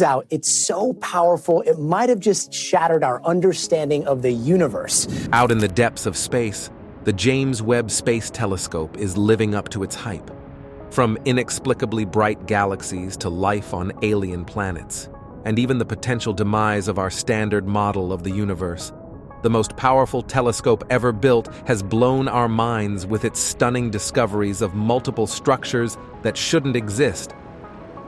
out, it's so powerful, it might have just shattered our understanding of the universe. Out in the depths of space, the James Webb Space Telescope is living up to its hype. From inexplicably bright galaxies to life on alien planets, and even the potential demise of our standard model of the universe, the most powerful telescope ever built has blown our minds with its stunning discoveries of multiple structures that shouldn't exist.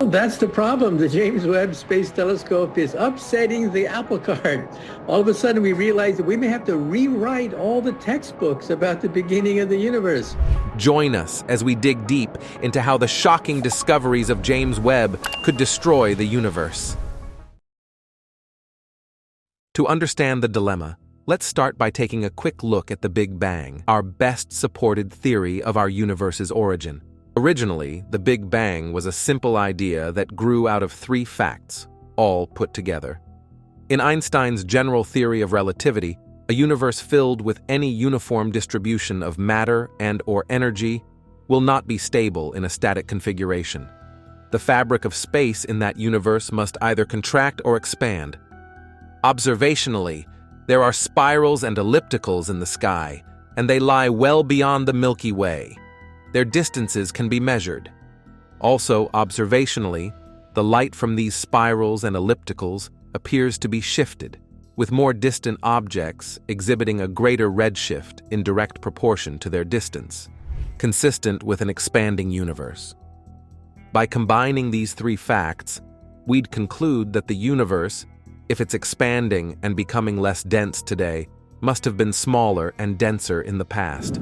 That's the problem. The James Webb Space Telescope is upsetting the apple cart. All of a sudden, we realize that we may have to rewrite all the textbooks about the beginning of the universe. Join us as we dig deep into how the shocking discoveries of James Webb could destroy the universe. To understand the dilemma, let's start by taking a quick look at the Big Bang, our best supported theory of our universe's origin. Originally, the Big Bang was a simple idea that grew out of three facts, all put together. In Einstein's general theory of relativity, a universe filled with any uniform distribution of matter and/or energy will not be stable in a static configuration. The fabric of space in that universe must either contract or expand. Observationally, there are spirals and ellipticals in the sky, and they lie well beyond the Milky Way. Their distances can be measured. Also, observationally, the light from these spirals and ellipticals appears to be shifted, with more distant objects exhibiting a greater redshift in direct proportion to their distance, consistent with an expanding universe. By combining these three facts, we'd conclude that the universe, if it's expanding and becoming less dense today, must have been smaller and denser in the past.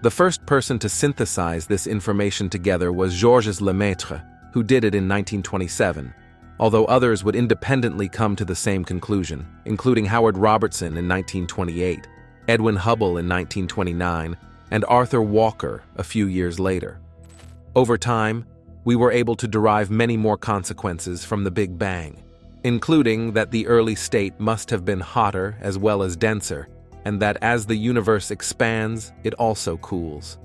The first person to synthesize this information together was Georges Lemaitre, who did it in 1927, although others would independently come to the same conclusion, including Howard Robertson in 1928, Edwin Hubble in 1929, and Arthur Walker a few years later. Over time, we were able to derive many more consequences from the Big Bang, including that the early state must have been hotter as well as denser, and that as the universe expands, it also cools.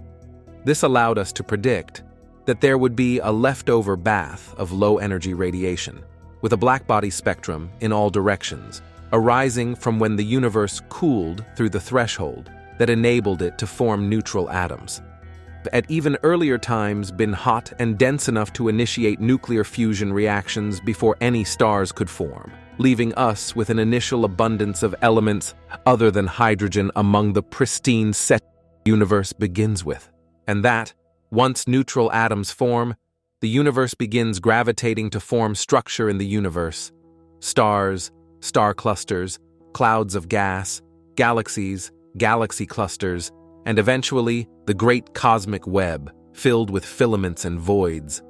This allowed us to predict that there would be a leftover bath of low-energy radiation, with a blackbody spectrum in all directions, arising from when the universe cooled through the threshold that enabled it to form neutral atoms. At even earlier times been hot and dense enough to initiate nuclear fusion reactions before any stars could form, leaving us with an initial abundance of elements other than hydrogen among the pristine set the universe begins with. And that, once neutral atoms form, the universe begins gravitating to form structure in the universe. Stars, star clusters, clouds of gas, galaxies, galaxy clusters, and eventually the great cosmic web, filled with filaments and voids.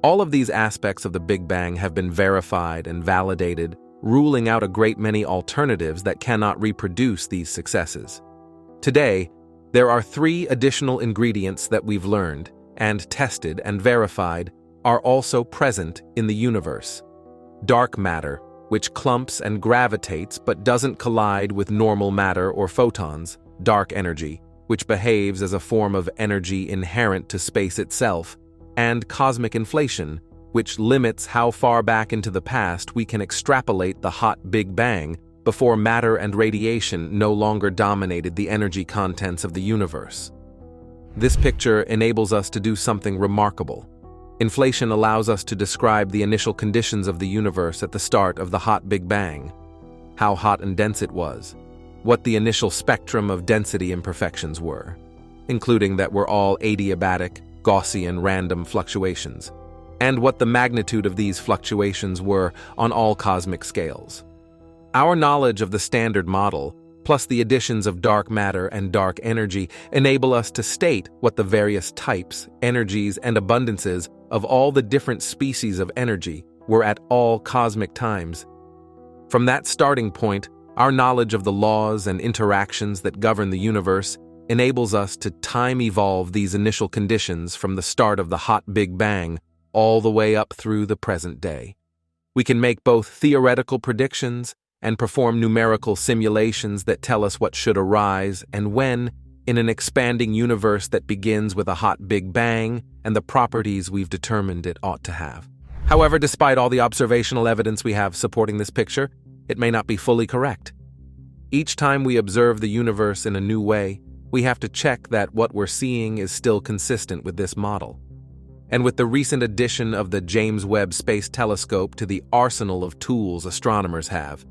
All of these aspects of the Big Bang have been verified and validated, ruling out a great many alternatives that cannot reproduce these successes. Today, there are three additional ingredients that we've learned, and tested and verified, are also present in the universe. Dark matter, which clumps and gravitates but doesn't collide with normal matter or photons. Dark energy, which behaves as a form of energy inherent to space itself. And cosmic inflation, which limits how far back into the past we can extrapolate the hot Big Bang before matter and radiation no longer dominated the energy contents of the universe. This picture enables us to do something remarkable. Inflation allows us to describe the initial conditions of the universe at the start of the hot Big Bang, how hot and dense it was, what the initial spectrum of density imperfections were, including that we're all adiabatic, Gaussian random fluctuations, and what the magnitude of these fluctuations were on all cosmic scales. Our knowledge of the standard model, plus the additions of dark matter and dark energy, enable us to state what the various types, energies, and abundances of all the different species of energy were at all cosmic times. From that starting point, our knowledge of the laws and interactions that govern the universe enables us to time-evolve these initial conditions from the start of the hot Big Bang all the way up through the present day. We can make both theoretical predictions and perform numerical simulations that tell us what should arise and when in an expanding universe that begins with a hot Big Bang and the properties we've determined it ought to have. However, despite all the observational evidence we have supporting this picture, it may not be fully correct. Each time we observe the universe in a new way, we have to check that what we're seeing is still consistent with this model. And with the recent addition of the James Webb Space Telescope to the arsenal of tools astronomers have,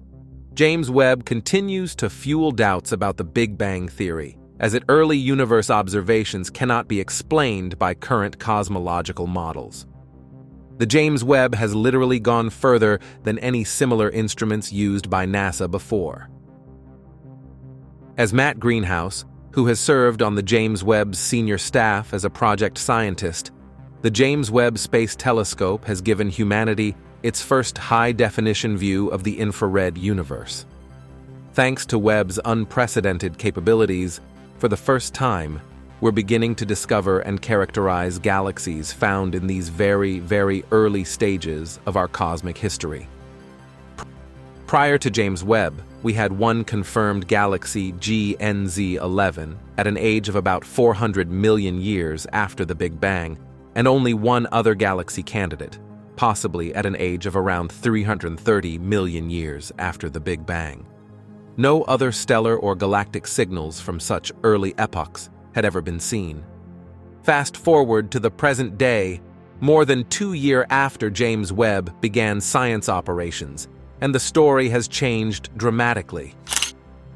James Webb continues to fuel doubts about the Big Bang theory, as its early universe observations cannot be explained by current cosmological models. The James Webb has literally gone further than any similar instruments used by NASA before. As Matt Greenhouse, who has served on the James Webb's senior staff as a project scientist, the James Webb Space Telescope has given humanity its first high-definition view of the infrared universe. Thanks to Webb's unprecedented capabilities, for the first time, we're beginning to discover and characterize galaxies found in these very, very early stages of our cosmic history. Prior to James Webb, we had one confirmed galaxy, GNZ11, at an age of about 400 million years after the Big Bang, and only one other galaxy candidate, possibly at an age of around 330 million years after the Big Bang. No other stellar or galactic signals from such early epochs had ever been seen. Fast forward to the present day, more than 2 years after James Webb began science operations, and the story has changed dramatically.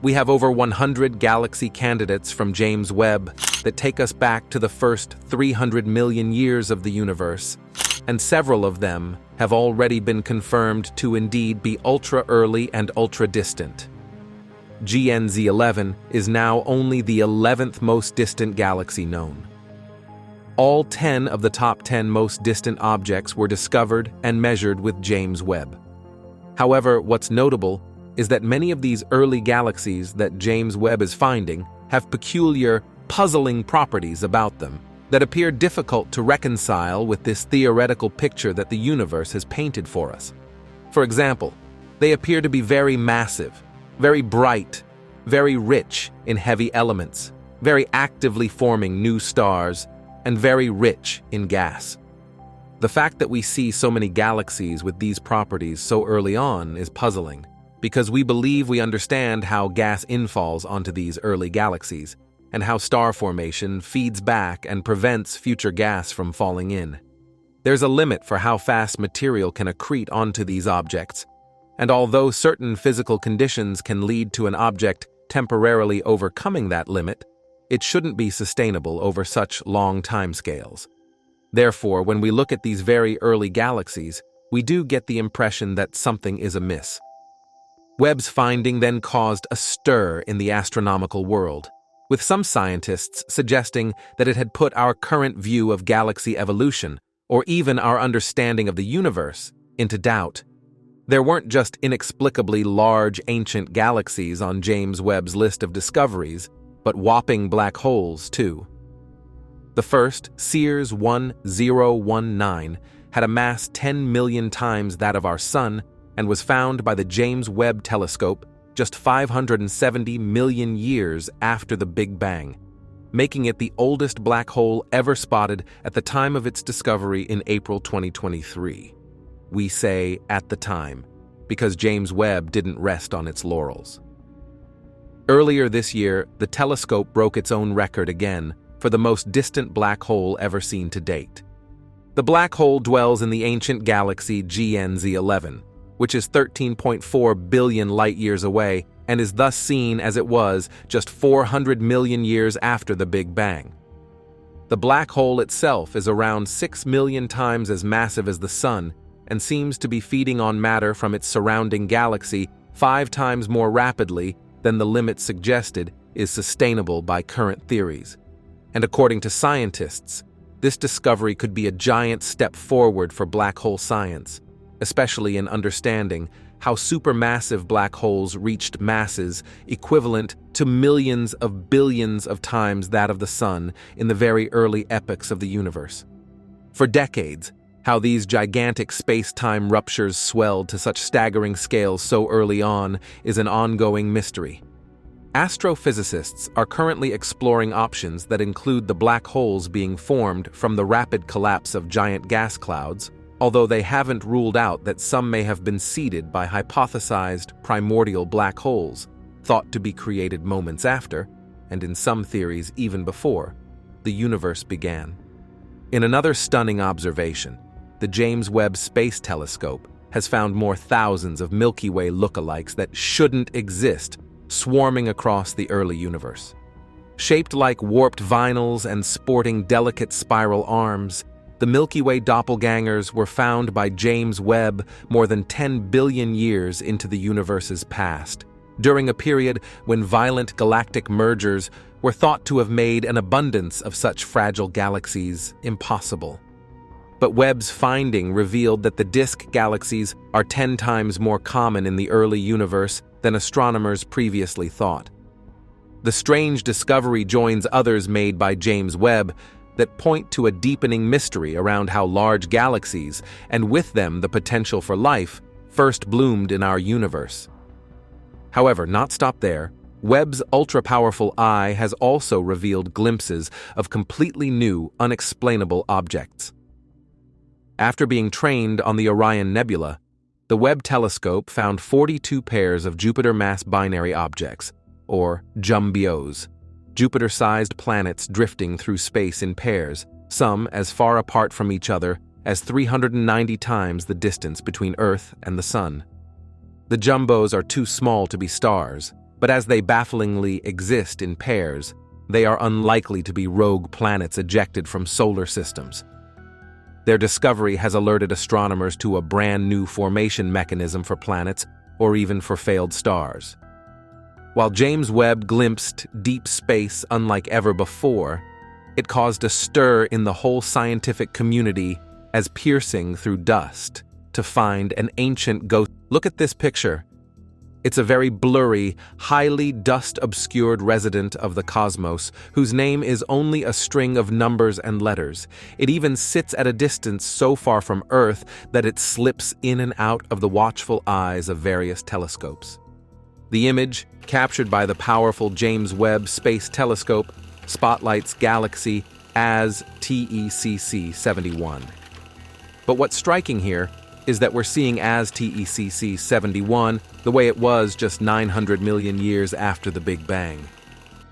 We have over 100 galaxy candidates from James Webb that take us back to the first 300 million years of the universe, and several of them have already been confirmed to indeed be ultra-early and ultra-distant. GNZ11 is now only the 11th most distant galaxy known. All 10 of the top 10 most distant objects were discovered and measured with James Webb. However, what's notable is that many of these early galaxies that James Webb is finding have peculiar, puzzling properties about them that appear difficult to reconcile with this theoretical picture that the universe has painted for us. For example, they appear to be very massive, very bright, very rich in heavy elements, very actively forming new stars, and very rich in gas. The fact that we see so many galaxies with these properties so early on is puzzling, because we believe we understand how gas infalls onto these early galaxies, and how star formation feeds back and prevents future gas from falling in. There's a limit for how fast material can accrete onto these objects, and although certain physical conditions can lead to an object temporarily overcoming that limit, it shouldn't be sustainable over such long timescales. Therefore, when we look at these very early galaxies, we do get the impression that something is amiss. Webb's finding then caused a stir in the astronomical world, with some scientists suggesting that it had put our current view of galaxy evolution, or even our understanding of the universe, into doubt. There weren't just inexplicably large ancient galaxies on James Webb's list of discoveries, but whopping black holes, too. The first, Sears 1019, had a mass 10 million times that of our Sun and was found by the James Webb Telescope just 570 million years after the Big Bang, making it the oldest black hole ever spotted at the time of its discovery in April 2023. We say at the time, because James Webb didn't rest on its laurels. Earlier this year, the telescope broke its own record again for the most distant black hole ever seen to date. The black hole dwells in the ancient galaxy GNZ11, which is 13.4 billion light-years away and is thus seen as it was just 400 million years after the Big Bang. The black hole itself is around 6 million times as massive as the Sun and seems to be feeding on matter from its surrounding galaxy 5 times more rapidly than the limit suggested is sustainable by current theories. And according to scientists, this discovery could be a giant step forward for black hole science, especially in understanding how supermassive black holes reached masses equivalent to millions of billions of times that of the Sun in the very early epochs of the universe. For decades, how these gigantic space-time ruptures swelled to such staggering scales so early on is an ongoing mystery. Astrophysicists are currently exploring options that include the black holes being formed from the rapid collapse of giant gas clouds, although they haven't ruled out that some may have been seeded by hypothesized primordial black holes, thought to be created moments after, and in some theories even before, the universe began. In another stunning observation, the James Webb Space Telescope has found more thousands of Milky Way lookalikes that shouldn't exist, swarming across the early universe. Shaped like warped vinyls and sporting delicate spiral arms, the Milky Way doppelgangers were found by James Webb more than 10 billion years into the universe's past, during a period when violent galactic mergers were thought to have made an abundance of such fragile galaxies impossible. But Webb's finding revealed that the disk galaxies are 10 times more common in the early universe than astronomers previously thought. The strange discovery joins others made by James Webb that point to a deepening mystery around how large galaxies, and with them the potential for life, first bloomed in our universe. However, not stopped there, Webb's ultra-powerful eye has also revealed glimpses of completely new, unexplainable objects. After being trained on the Orion Nebula, the Webb telescope found 42 pairs of Jupiter-mass binary objects, or jumbios, Jupiter-sized planets drifting through space in pairs, some as far apart from each other as 390 times the distance between Earth and the Sun. The jumbos are too small to be stars, but as they bafflingly exist in pairs, they are unlikely to be rogue planets ejected from solar systems. Their discovery has alerted astronomers to a brand new formation mechanism for planets or even for failed stars. While James Webb glimpsed deep space unlike ever before, it caused a stir in the whole scientific community as piercing through dust to find an ancient ghost. Look at this picture. It's a very blurry, highly dust-obscured resident of the cosmos whose name is only a string of numbers and letters. It even sits at a distance so far from Earth that it slips in and out of the watchful eyes of various telescopes. The image, captured by the powerful James Webb Space Telescope, spotlights galaxy as TECC 71. But what's striking here is that we're seeing as TECC 71 the way it was just 900 million years after the Big Bang.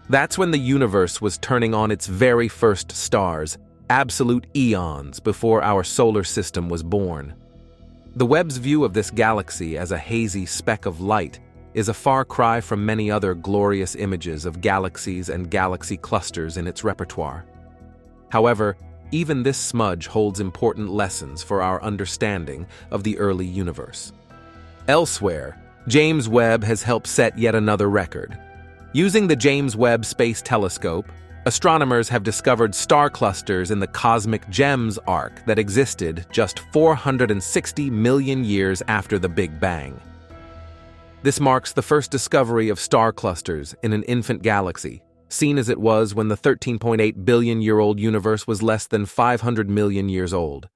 That's when the universe was turning on its very first stars, absolute eons before our solar system was born. The Webb's view of this galaxy as a hazy speck of light is a far cry from many other glorious images of galaxies and galaxy clusters in its repertoire. However, even this smudge holds important lessons for our understanding of the early universe. Elsewhere, James Webb has helped set yet another record. Using the James Webb Space Telescope, astronomers have discovered star clusters in the cosmic gems arc that existed just 460 million years after the Big Bang. This marks the first discovery of star clusters in an infant galaxy, seen as it was when the 13.8 billion-year-old universe was less than 500 million years old.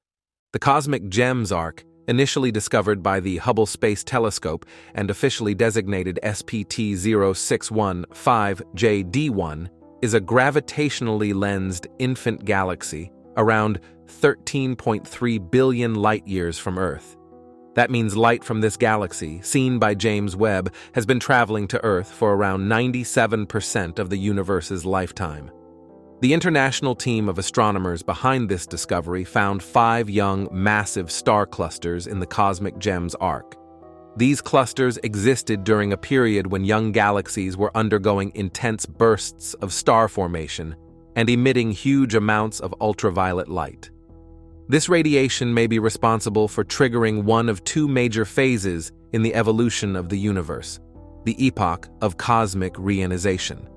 The cosmic gems arc, initially discovered by the Hubble Space Telescope and officially designated SPT 0615JD1, is a gravitationally lensed infant galaxy around 13.3 billion light-years from Earth. That means light from this galaxy, seen by James Webb, has been traveling to Earth for around 97% of the universe's lifetime. The international team of astronomers behind this discovery found 5 young, massive star clusters in the cosmic gems arc. These clusters existed during a period when young galaxies were undergoing intense bursts of star formation and emitting huge amounts of ultraviolet light. This radiation may be responsible for triggering one of 2 major phases in the evolution of the universe, the epoch of cosmic reionization.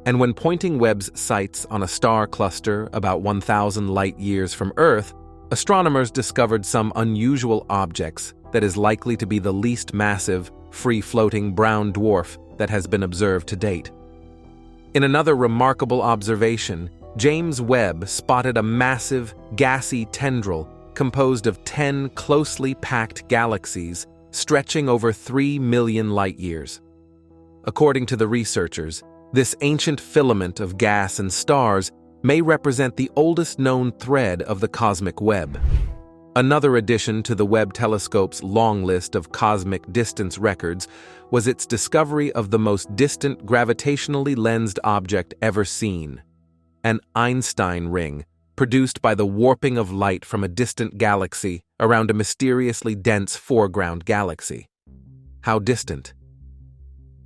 And when pointing Webb's sights on a star cluster about 1,000 light-years from Earth, astronomers discovered some unusual objects that is likely to be the least massive, free-floating brown dwarf that has been observed to date. In another remarkable observation, James Webb spotted a massive, gassy tendril composed of 10 closely packed galaxies stretching over 3 million light-years. According to the researchers, this ancient filament of gas and stars may represent the oldest known thread of the cosmic web. Another addition to the Webb telescope's long list of cosmic distance records was its discovery of the most distant gravitationally lensed object ever seen, an Einstein ring, produced by the warping of light from a distant galaxy around a mysteriously dense foreground galaxy. How distant?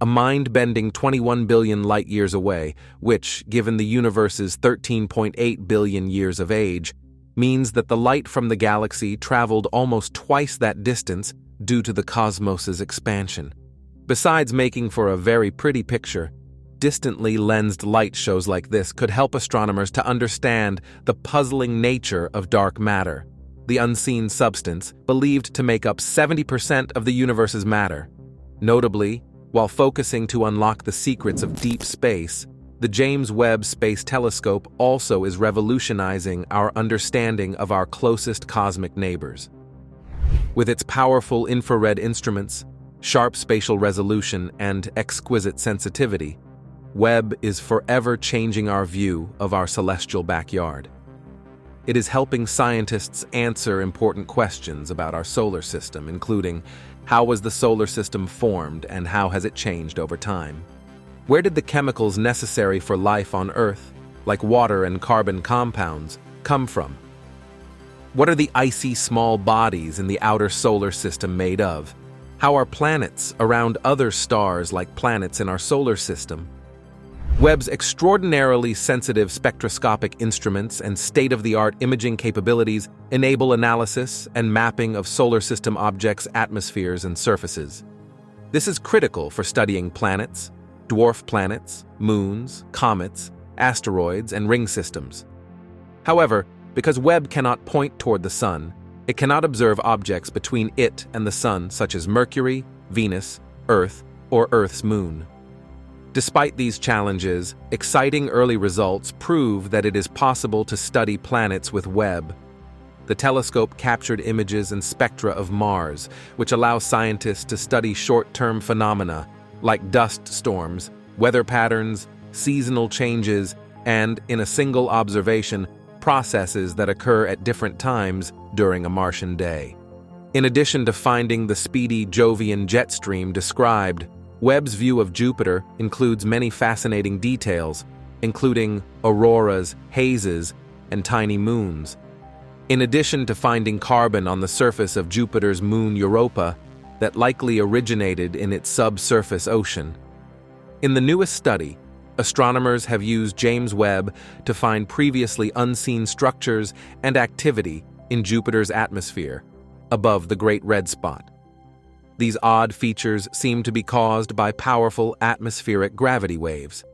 A mind-bending 21 billion light-years away, which, given the universe's 13.8 billion years of age, means that the light from the galaxy traveled almost twice that distance due to the cosmos's expansion. Besides making for a very pretty picture, distantly lensed light shows like this could help astronomers to understand the puzzling nature of dark matter, the unseen substance believed to make up 70% of the universe's matter. Notably, while focusing to unlock the secrets of deep space, the James Webb Space Telescope also is revolutionizing our understanding of our closest cosmic neighbors. With its powerful infrared instruments, sharp spatial resolution, and exquisite sensitivity, Webb is forever changing our view of our celestial backyard. It is helping scientists answer important questions about our solar system, including how was the solar system formed and how has it changed over time? Where did the chemicals necessary for life on Earth, like water and carbon compounds, come from? What are the icy small bodies in the outer solar system made of? How are planets around other stars like planets in our solar system? Webb's extraordinarily sensitive spectroscopic instruments and state-of-the-art imaging capabilities enable analysis and mapping of solar system objects' atmospheres and surfaces. This is critical for studying planets, dwarf planets, moons, comets, asteroids, and ring systems. However, because Webb cannot point toward the Sun, it cannot observe objects between it and the Sun such as Mercury, Venus, Earth, or Earth's moon. Despite these challenges, exciting early results prove that it is possible to study planets with Webb. The telescope captured images and spectra of Mars, which allow scientists to study short-term phenomena like dust storms, weather patterns, seasonal changes, and, in a single observation, processes that occur at different times during a Martian day. In addition to finding the speedy Jovian jet stream described, Webb's view of Jupiter includes many fascinating details, including auroras, hazes, and tiny moons. In addition to finding carbon on the surface of Jupiter's moon Europa that likely originated in its subsurface ocean. In the newest study, astronomers have used James Webb to find previously unseen structures and activity in Jupiter's atmosphere, above the Great Red Spot. These odd features seem to be caused by powerful atmospheric gravity waves.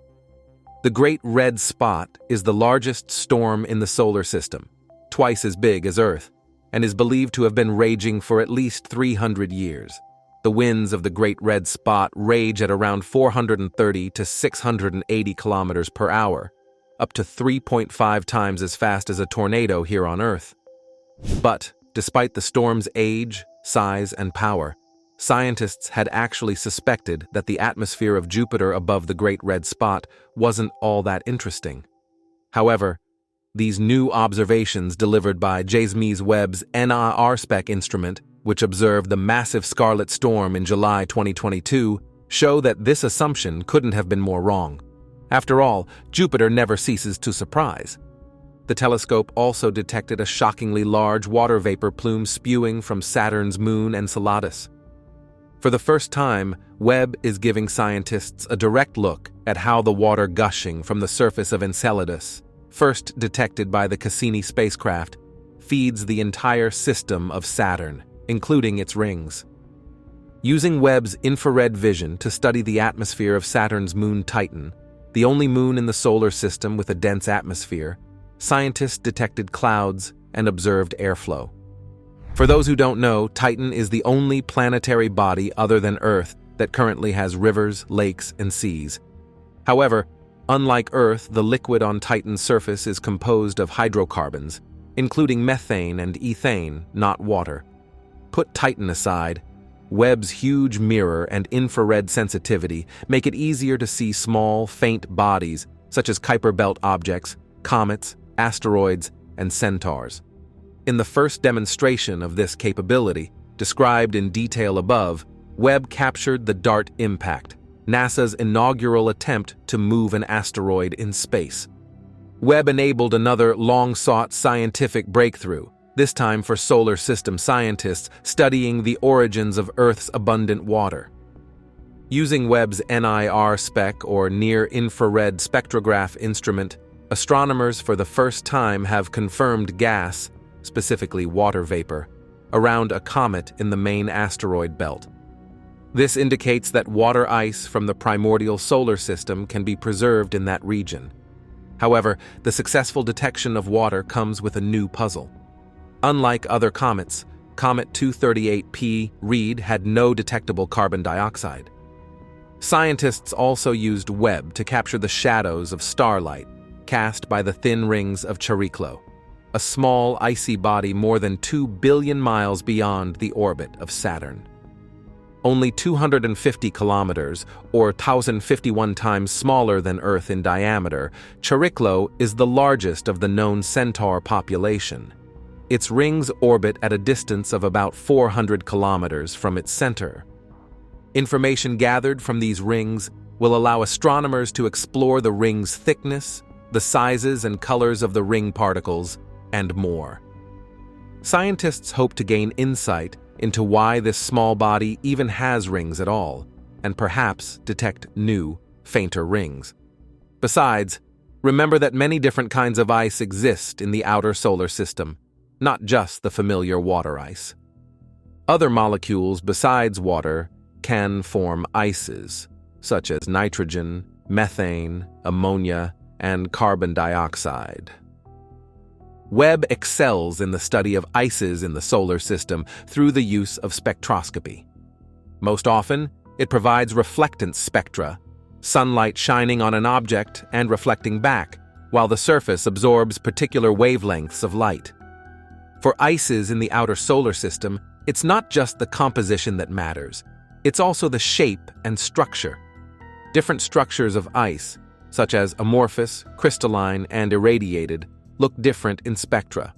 The Great Red Spot is the largest storm in the solar system, twice as big as Earth, and is believed to have been raging for at least 300 years. The winds of the Great Red Spot rage at around 430 to 680 kilometers per hour, up to 3.5 times as fast as a tornado here on Earth. But, despite the storm's age, size, and power, scientists had actually suspected that the atmosphere of Jupiter above the Great Red Spot wasn't all that interesting. However, these new observations delivered by James Webb's NIRSpec instrument, which observed the massive Scarlet Storm in July 2022, show that this assumption couldn't have been more wrong. After all, Jupiter never ceases to surprise. The telescope also detected a shockingly large water vapor plume spewing from Saturn's moon Enceladus. For the first time, Webb is giving scientists a direct look at how the water gushing from the surface of Enceladus, first detected by the Cassini spacecraft, feeds the entire system of Saturn, including its rings. Using Webb's infrared vision to study the atmosphere of Saturn's moon Titan, the only moon in the solar system with a dense atmosphere, scientists detected clouds and observed airflow. For those who don't know, Titan is the only planetary body other than Earth that currently has rivers, lakes, and seas. However, unlike Earth, the liquid on Titan's surface is composed of hydrocarbons, including methane and ethane, not water. Put Titan aside, Webb's huge mirror and infrared sensitivity make it easier to see small, faint bodies such as Kuiper Belt objects, comets, asteroids, and centaurs. In the first demonstration of this capability, described in detail above, Webb captured the DART impact, NASA's inaugural attempt to move an asteroid in space. Webb enabled another long-sought scientific breakthrough, this time for solar system scientists studying the origins of Earth's abundant water. Using Webb's NIR spec, or near-infrared spectrograph instrument, astronomers for the first time have confirmed gas, specifically water vapor, around a comet in the main asteroid belt. This indicates that water ice from the primordial solar system can be preserved in that region. However, the successful detection of water comes with a new puzzle. Unlike other comets, Comet 238P Reid had no detectable carbon dioxide. Scientists also used Webb to capture the shadows of starlight cast by the thin rings of Chariklo, a small icy body more than 2 billion miles beyond the orbit of Saturn. Only 250 kilometers, or 1,051 times smaller than Earth in diameter, Chariklo is the largest of the known Centaur population. Its rings orbit at a distance of about 400 kilometers from its center. Information gathered from these rings will allow astronomers to explore the ring's thickness, the sizes and colors of the ring particles, and more. Scientists hope to gain insight into why this small body even has rings at all, and perhaps detect new, fainter rings. Besides, remember that many different kinds of ice exist in the outer solar system, not just the familiar water ice. Other molecules besides water can form ices, such as nitrogen, methane, ammonia, and carbon dioxide. Webb excels in the study of ices in the solar system through the use of spectroscopy. Most often, it provides reflectance spectra, sunlight shining on an object and reflecting back, while the surface absorbs particular wavelengths of light. For ices in the outer solar system, it's not just the composition that matters, it's also the shape and structure. Different structures of ice, such as amorphous, crystalline, and irradiated, look different in spectra.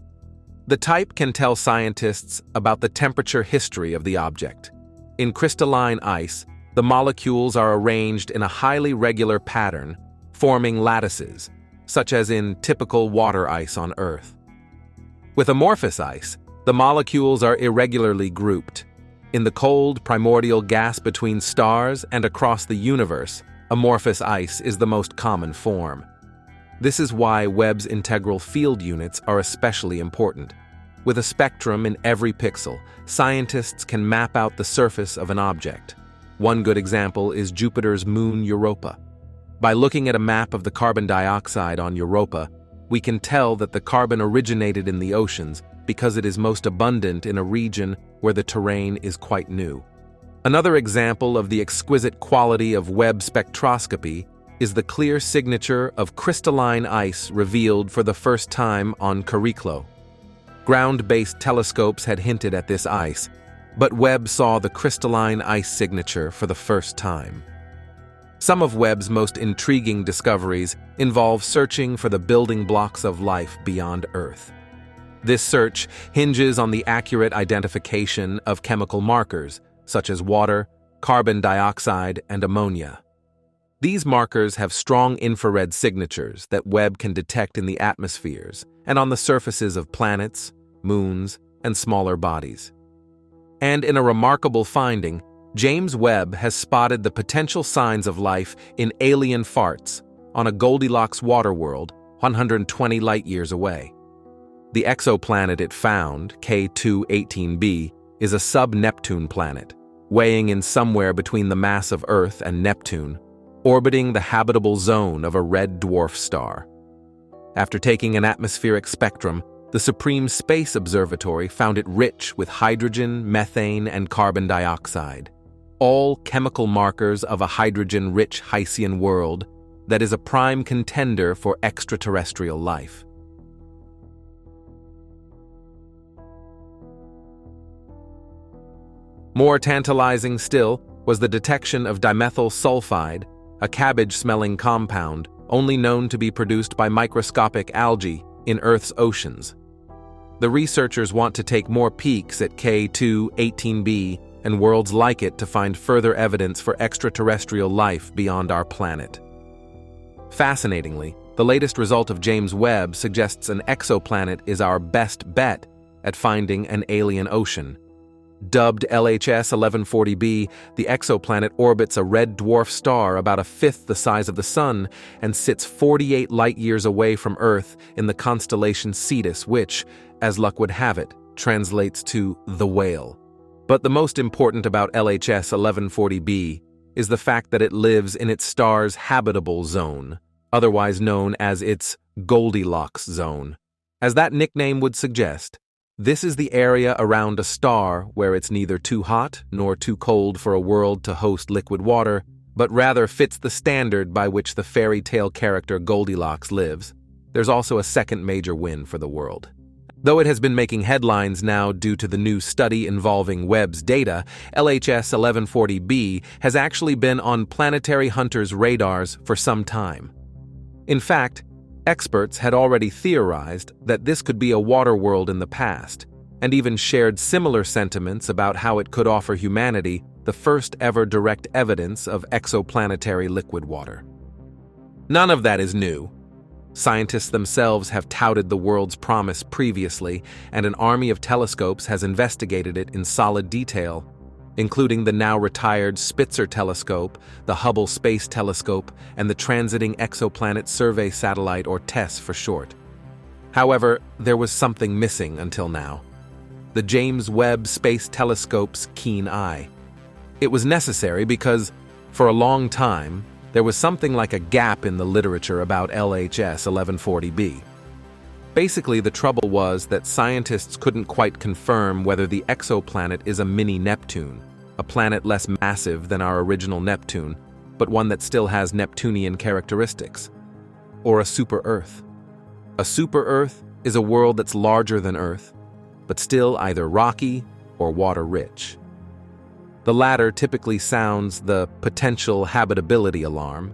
The type can tell scientists about the temperature history of the object. In crystalline ice, the molecules are arranged in a highly regular pattern, forming lattices, such as in typical water ice on Earth. With amorphous ice, the molecules are irregularly grouped. In the cold, primordial gas between stars and across the universe, amorphous ice is the most common form. This is why Webb's integral field units are especially important. With a spectrum in every pixel, scientists can map out the surface of an object. One good example is Jupiter's moon Europa. By looking at a map of the carbon dioxide on Europa, we can tell that the carbon originated in the oceans because it is most abundant in a region where the terrain is quite new. Another example of the exquisite quality of Webb spectroscopy is the clear signature of crystalline ice revealed for the first time on Chariklo. Ground-based telescopes had hinted at this ice, but Webb saw the crystalline ice signature for the first time. Some of Webb's most intriguing discoveries involve searching for the building blocks of life beyond Earth. This search hinges on the accurate identification of chemical markers, such as water, carbon dioxide, and ammonia. These markers have strong infrared signatures that Webb can detect in the atmospheres and on the surfaces of planets, moons, and smaller bodies. And in a remarkable finding, James Webb has spotted the potential signs of life in alien farts on a Goldilocks water world 120 light-years away. The exoplanet it found, K2-18b, is a sub-Neptune planet, weighing in somewhere between the mass of Earth and Neptune, orbiting the habitable zone of a red dwarf star. After taking an atmospheric spectrum, the Supreme Space Observatory found it rich with hydrogen, methane, and carbon dioxide, all chemical markers of a hydrogen-rich Hycean world that is a prime contender for extraterrestrial life. More tantalizing still was the detection of dimethyl sulfide, a cabbage-smelling compound only known to be produced by microscopic algae in Earth's oceans. The researchers want to take more peeks at K2-18b and worlds like it to find further evidence for extraterrestrial life beyond our planet. Fascinatingly, the latest result of James Webb suggests an exoplanet is our best bet at finding an alien ocean. Dubbed LHS 1140b, the exoplanet orbits a red dwarf star about a fifth the size of the Sun and sits 48 light-years away from Earth in the constellation Cetus, which, as luck would have it, translates to the whale. But the most important about LHS 1140b is the fact that it lives in its star's habitable zone, otherwise known as its Goldilocks zone. As that nickname would suggest, this is the area around a star where it's neither too hot nor too cold for a world to host liquid water, but rather fits the standard by which the fairy tale character Goldilocks lives. There's also a second major win for the world. Though it has been making headlines now due to the new study involving Webb's data, LHS 1140b has actually been on planetary hunters' radars for some time. In fact, experts had already theorized that this could be a water world in the past, and even shared similar sentiments about how it could offer humanity the first ever direct evidence of exoplanetary liquid water. None of that is new. Scientists themselves have touted the world's promise previously, and an army of telescopes has investigated it in solid detail, including the now-retired Spitzer telescope, the Hubble Space Telescope, and the Transiting Exoplanet Survey Satellite, or TESS for short. However, there was something missing until now: the James Webb Space Telescope's keen eye. It was necessary because, for a long time, there was something like a gap in the literature about LHS 1140b. Basically, the trouble was that scientists couldn't quite confirm whether the exoplanet is a mini-Neptune, a planet less massive than our original Neptune, but one that still has Neptunian characteristics, or a super-Earth. A super-Earth is a world that's larger than Earth, but still either rocky or water-rich. The latter typically sounds the potential habitability alarm,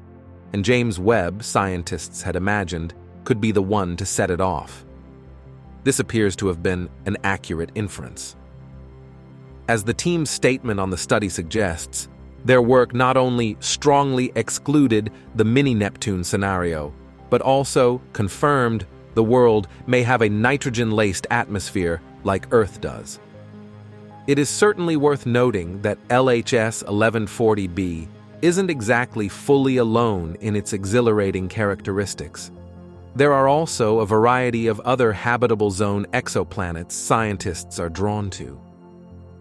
and James Webb, scientists had imagined, could be the one to set it off. This appears to have been an accurate inference. As the team's statement on the study suggests, their work not only strongly excluded the mini-Neptune scenario, but also confirmed the world may have a nitrogen-laced atmosphere like Earth does. It is certainly worth noting that LHS 1140b isn't exactly fully alone in its exhilarating characteristics. There are also a variety of other habitable zone exoplanets scientists are drawn to.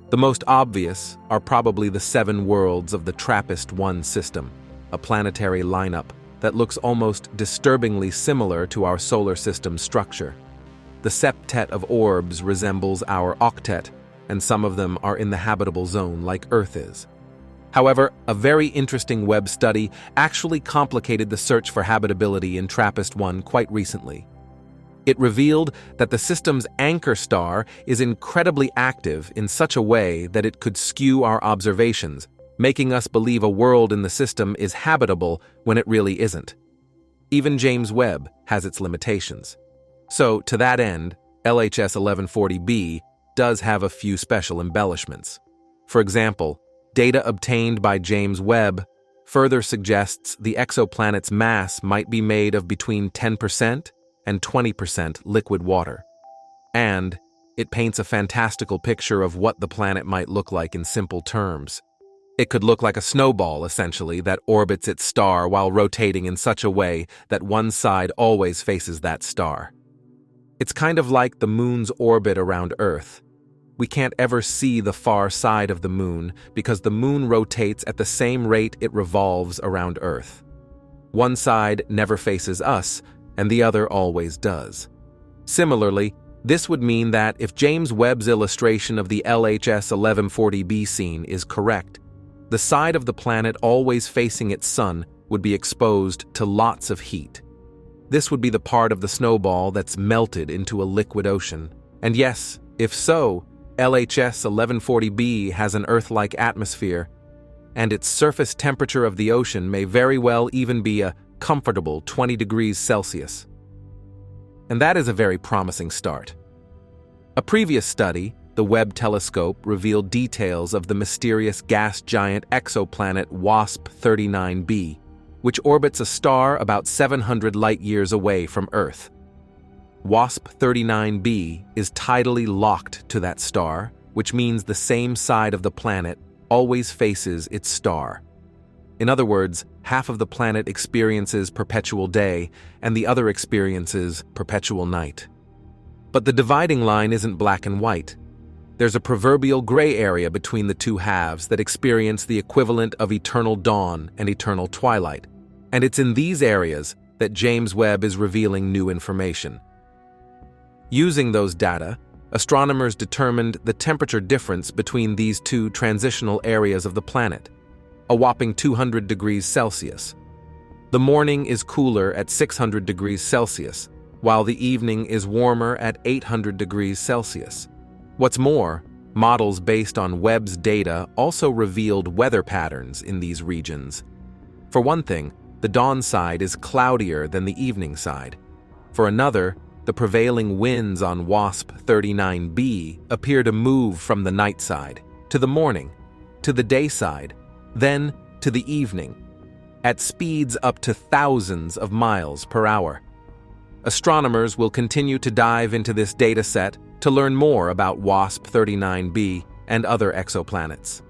The most obvious are probably the 7 worlds of the TRAPPIST-1 system, a planetary lineup that looks almost disturbingly similar to our solar system structure. The septet of orbs resembles our octet, and some of them are in the habitable zone like Earth is. However, a very interesting Webb study actually complicated the search for habitability in TRAPPIST-1 quite recently. It revealed that the system's anchor star is incredibly active in such a way that it could skew our observations, making us believe a world in the system is habitable when it really isn't. Even James Webb has its limitations. So, to that end, LHS 1140b does have a few special embellishments. For example, data obtained by James Webb further suggests the exoplanet's mass might be made of between 10% and 20% liquid water. And it paints a fantastical picture of what the planet might look like in simple terms. It could look like a snowball, essentially, that orbits its star while rotating in such a way that one side always faces that star. It's kind of like the moon's orbit around Earth. We can't ever see the far side of the moon because the moon rotates at the same rate it revolves around Earth. One side never faces us, and the other always does. Similarly, this would mean that if James Webb's illustration of the LHS 1140b scene is correct, the side of the planet always facing its sun would be exposed to lots of heat. This would be the part of the snowball that's melted into a liquid ocean. And yes, if so, LHS 1140b has an Earth-like atmosphere, and its surface temperature of the ocean may very well even be a comfortable 20 degrees Celsius. And that is a very promising start. A previous study, the Webb telescope, revealed details of the mysterious gas giant exoplanet WASP-39b, which orbits a star about 700 light-years away from Earth. WASP-39b is tidally locked to that star, which means the same side of the planet always faces its star. In other words, half of the planet experiences perpetual day, and the other experiences perpetual night. But the dividing line isn't black and white. There's a proverbial gray area between the two halves that experience the equivalent of eternal dawn and eternal twilight, and it's in these areas that James Webb is revealing new information. Using those data, astronomers determined the temperature difference between these two transitional areas of the planet, a whopping 200 degrees Celsius. The morning is cooler at 600 degrees Celsius, while the evening is warmer at 800 degrees Celsius. What's more, models based on Webb's data also revealed weather patterns in these regions. For one thing, the dawn side is cloudier than the evening side. For another, the prevailing winds on WASP-39b appear to move from the night side to the morning, to the day side, then to the evening, at speeds up to thousands of miles per hour. Astronomers will continue to dive into this data set to learn more about WASP-39b and other exoplanets.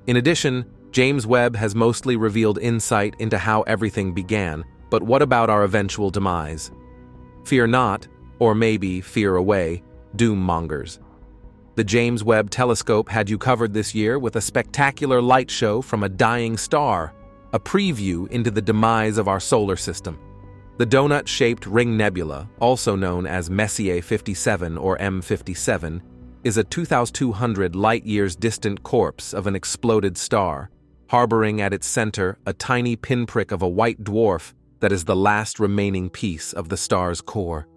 In addition, James Webb has mostly revealed insight into how everything began, but what about our eventual demise? Fear not, or maybe fear away, doom mongers. The James Webb Telescope had you covered this year with a spectacular light show from a dying star, a preview into the demise of our solar system. The donut-shaped ring nebula, also known as Messier 57 or M57, is a 2,200 light-years distant corpse of an exploded star, harboring at its center a tiny pinprick of a white dwarf that is the last remaining piece of the star's core.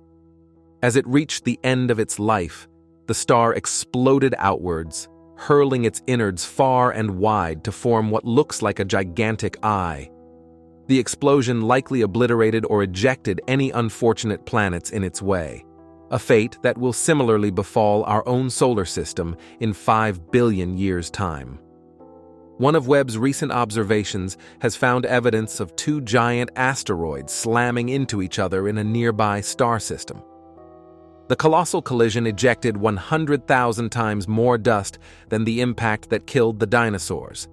As it reached the end of its life, the star exploded outwards, hurling its innards far and wide to form what looks like a gigantic eye. The explosion likely obliterated or ejected any unfortunate planets in its way, a fate that will similarly befall our own solar system in 5 billion years' time. One of Webb's recent observations has found evidence of two giant asteroids slamming into each other in a nearby star system. The colossal collision ejected 100,000 times more dust than the impact that killed the dinosaurs.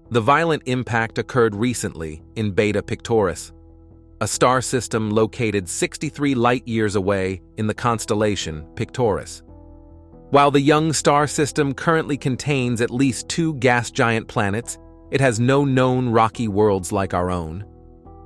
The violent impact occurred recently in Beta Pictoris, a star system located 63 light-years away in the constellation Pictoris. While the young star system currently contains at least 2 gas giant planets, it has no known rocky worlds like our own.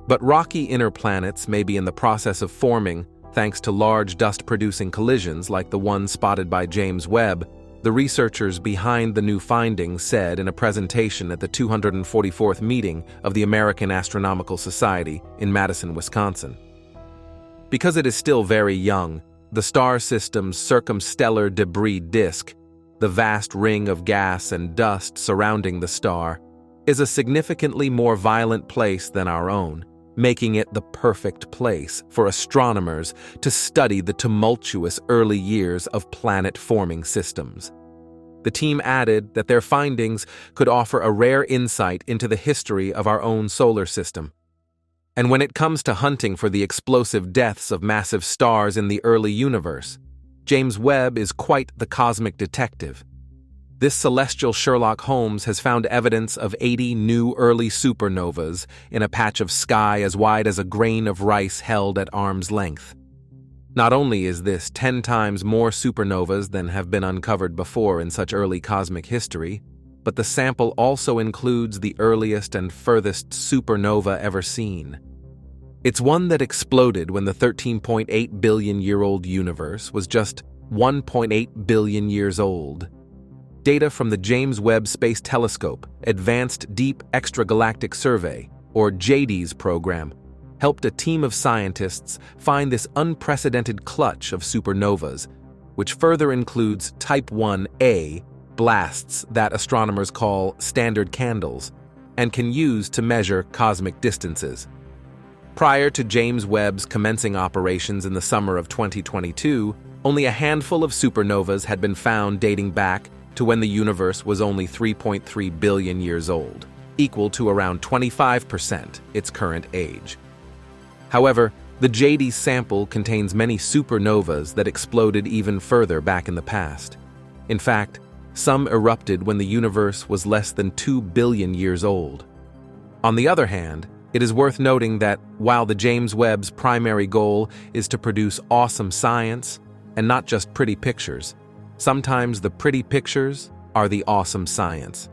But rocky inner planets may be in the process of forming thanks to large dust-producing collisions like the one spotted by James Webb, the researchers behind the new findings said in a presentation at the 244th meeting of the American Astronomical Society in Madison, Wisconsin. Because it is still very young, the star system's circumstellar debris disk, the vast ring of gas and dust surrounding the star, is a significantly more violent place than our own, making it the perfect place for astronomers to study the tumultuous early years of planet-forming systems. The team added that their findings could offer a rare insight into the history of our own solar system. And when it comes to hunting for the explosive deaths of massive stars in the early universe, James Webb is quite the cosmic detective. This celestial Sherlock Holmes has found evidence of 80 new early supernovas in a patch of sky as wide as a grain of rice held at arm's length. Not only is this 10 times more supernovas than have been uncovered before in such early cosmic history, but the sample also includes the earliest and furthest supernova ever seen. It's one that exploded when the 13.8 billion-year-old universe was just 1.8 billion years old. Data from the James Webb Space Telescope Advanced Deep Extragalactic Survey, or JADES program, helped a team of scientists find this unprecedented clutch of supernovas, which further includes Type 1a blasts that astronomers call standard candles and can use to measure cosmic distances. Prior to James Webb's commencing operations in the summer of 2022, Only a handful of supernovas had been found dating back to when the universe was only 3.3 billion years old, equal to around 25% its current age. However, the JD sample contains many supernovas that exploded even further back in the past. In fact, some erupted when the universe was less than 2 billion years old. On the other hand, it is worth noting that while the James Webb's primary goal is to produce awesome science, and not just pretty pictures, sometimes the pretty pictures are the awesome science.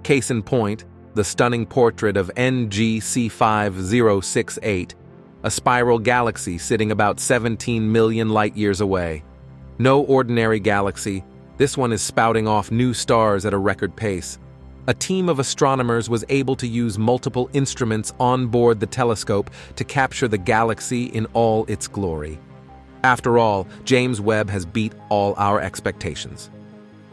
Case in point, the stunning portrait of NGC 5068, a spiral galaxy sitting about 17 million light-years away. No ordinary galaxy, this one is spouting off new stars at a record pace. A team of astronomers was able to use multiple instruments on board the telescope to capture the galaxy in all its glory. After all, James Webb has beat all our expectations.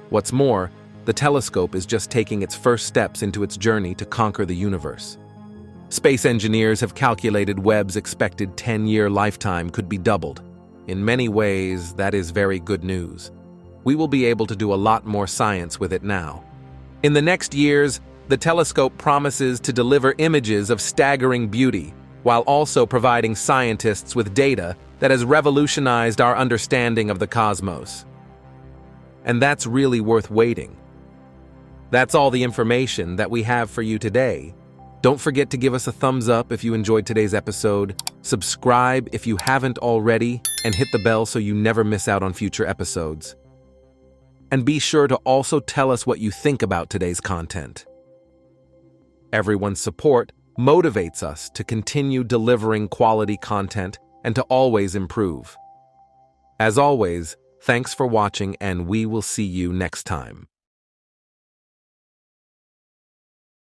What's more, the telescope is just taking its first steps into its journey to conquer the universe. Space engineers have calculated Webb's expected 10-year lifetime could be doubled. In many ways, that is very good news. We will be able to do a lot more science with it now. In the next years, the telescope promises to deliver images of staggering beauty, while also providing scientists with data that has revolutionized our understanding of the cosmos. And that's really worth waiting. That's all the information that we have for you today. Don't forget to give us a thumbs up if you enjoyed today's episode, subscribe if you haven't already, and hit the bell so you never miss out on future episodes. And be sure to also tell us what you think about today's content. Everyone's support motivates us to continue delivering quality content and to always improve. As always, thanks for watching, and we will see you next time.